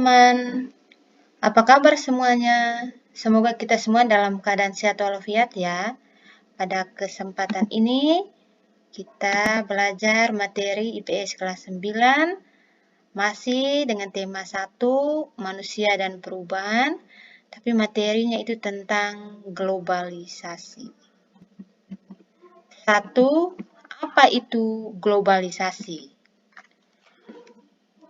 teman-teman, apa kabar semuanya? Semoga kita semua dalam keadaan sehat walafiat ya. Pada kesempatan ini, kita belajar materi IPS kelas 9, masih dengan tema 1, manusia dan perubahan, tapi materinya itu tentang globalisasi. 1. Apa itu globalisasi?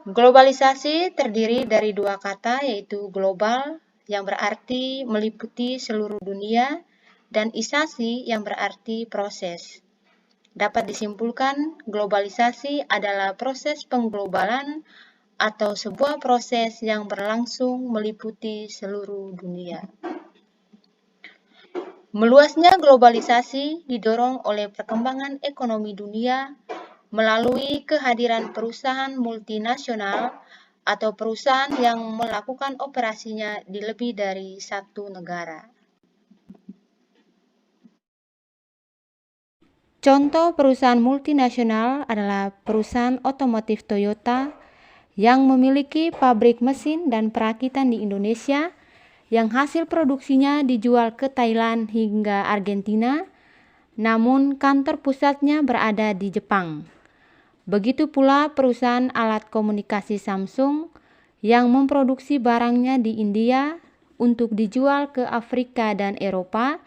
Globalisasi terdiri dari dua kata, yaitu global yang berarti meliputi seluruh dunia dan isasi yang berarti proses. Dapat disimpulkan, globalisasi adalah proses pengglobalan atau sebuah proses yang berlangsung meliputi seluruh dunia. Meluasnya globalisasi didorong oleh perkembangan ekonomi dunia melalui kehadiran perusahaan multinasional atau perusahaan yang melakukan operasinya di lebih dari satu negara. Contoh perusahaan multinasional adalah perusahaan otomotif Toyota yang memiliki pabrik mesin dan perakitan di Indonesia yang hasil produksinya dijual ke Thailand hingga Argentina, namun kantor pusatnya berada di Jepang. Begitu pula perusahaan alat komunikasi Samsung yang memproduksi barangnya di India untuk dijual ke Afrika dan Eropa,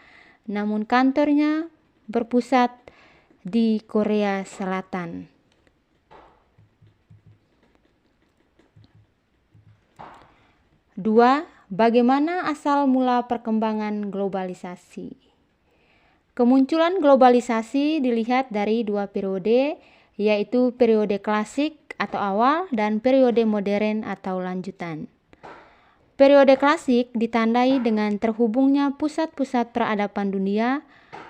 namun kantornya berpusat di Korea Selatan. 2. Bagaimana asal mula perkembangan globalisasi? Kemunculan globalisasi dilihat dari dua periode, yaitu periode klasik atau awal dan periode modern atau lanjutan. Periode klasik ditandai dengan terhubungnya pusat-pusat peradaban dunia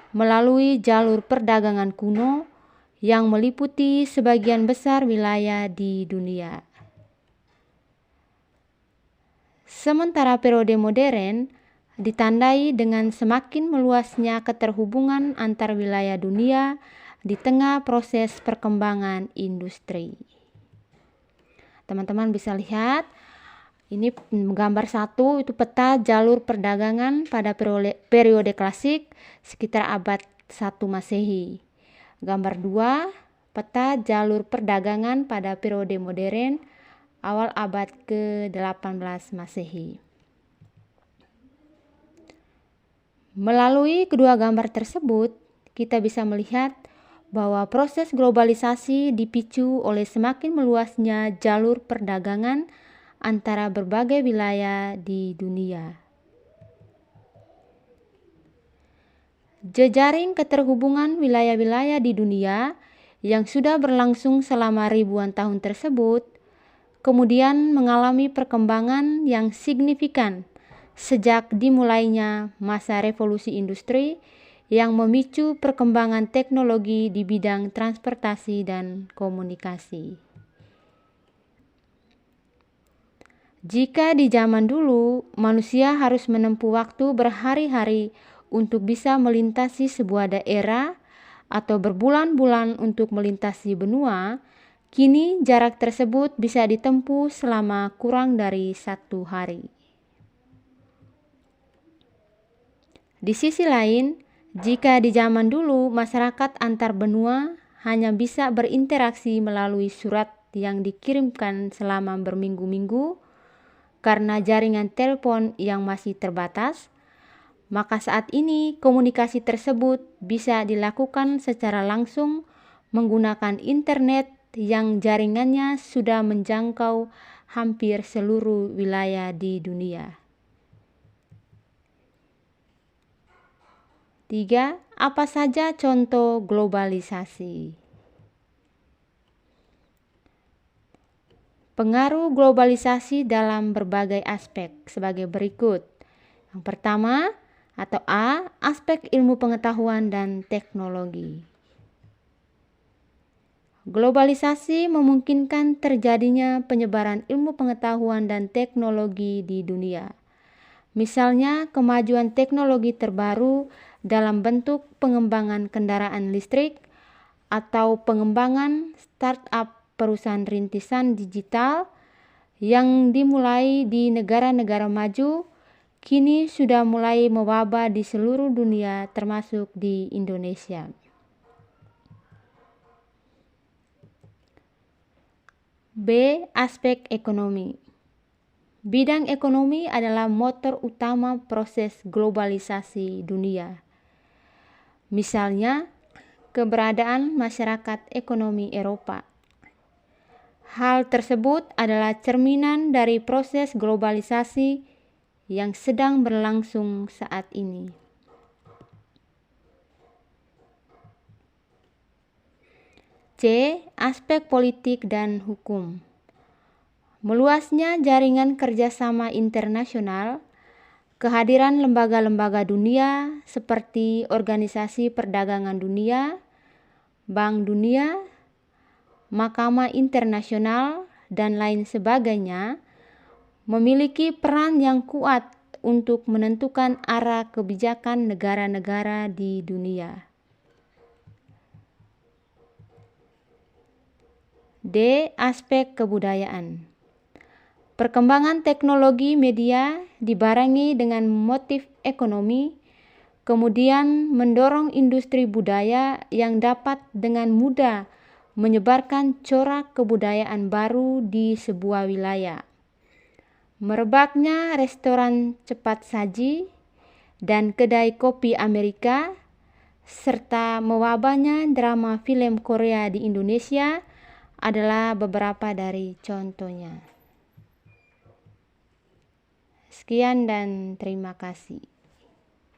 melalui jalur perdagangan kuno yang meliputi sebagian besar wilayah di dunia. Sementara periode modern ditandai dengan semakin meluasnya keterhubungan antar wilayah dunia di tengah proses perkembangan industri. Teman-teman bisa lihat, ini gambar 1 itu peta jalur perdagangan pada periode klasik sekitar abad 1 Masehi. Gambar 2, peta jalur perdagangan pada periode modern awal abad ke-18 Masehi. Melalui kedua gambar tersebut, kita bisa melihat bahwa proses globalisasi dipicu oleh semakin meluasnya jalur perdagangan antara berbagai wilayah di dunia. Jejaring keterhubungan wilayah-wilayah di dunia yang sudah berlangsung selama ribuan tahun tersebut kemudian mengalami perkembangan yang signifikan sejak dimulainya masa revolusi industri yang memicu perkembangan teknologi di bidang transportasi dan komunikasi. Jika di zaman dulu manusia harus menempuh waktu berhari-hari untuk bisa melintasi sebuah daerah atau berbulan-bulan untuk melintasi benua, kini jarak tersebut bisa ditempuh selama kurang dari 1 hari. Di sisi lain, jika di zaman dulu masyarakat antar benua hanya bisa berinteraksi melalui surat yang dikirimkan selama berminggu-minggu karena jaringan telepon yang masih terbatas, maka saat ini komunikasi tersebut bisa dilakukan secara langsung menggunakan internet yang jaringannya sudah menjangkau hampir seluruh wilayah di dunia. 3. Apa saja contoh globalisasi? Pengaruh globalisasi dalam berbagai aspek sebagai berikut. Yang pertama, atau A, aspek ilmu pengetahuan dan teknologi. Globalisasi memungkinkan terjadinya penyebaran ilmu pengetahuan dan teknologi di dunia. Misalnya, kemajuan teknologi terbaru dalam bentuk pengembangan kendaraan listrik atau pengembangan startup perusahaan rintisan digital yang dimulai di negara-negara maju kini sudah mulai mewabah di seluruh dunia termasuk di Indonesia. B. Aspek ekonomi. Bidang ekonomi adalah motor utama proses globalisasi dunia. Misalnya, keberadaan masyarakat ekonomi Eropa. Hal tersebut adalah cerminan dari proses globalisasi yang sedang berlangsung saat ini. C. Aspek politik dan hukum. Meluasnya jaringan kerjasama internasional, kehadiran lembaga-lembaga dunia seperti Organisasi Perdagangan Dunia, Bank Dunia, Mahkamah Internasional, dan lain sebagainya memiliki peran yang kuat untuk menentukan arah kebijakan negara-negara di dunia. D. Aspek kebudayaan. Perkembangan teknologi media dibarengi dengan motif ekonomi, kemudian mendorong industri budaya yang dapat dengan mudah menyebarkan corak kebudayaan baru di sebuah wilayah. Merebaknya restoran cepat saji dan kedai kopi Amerika, serta mewabahnya drama film Korea di Indonesia adalah beberapa dari contohnya. Sekian dan terima kasih.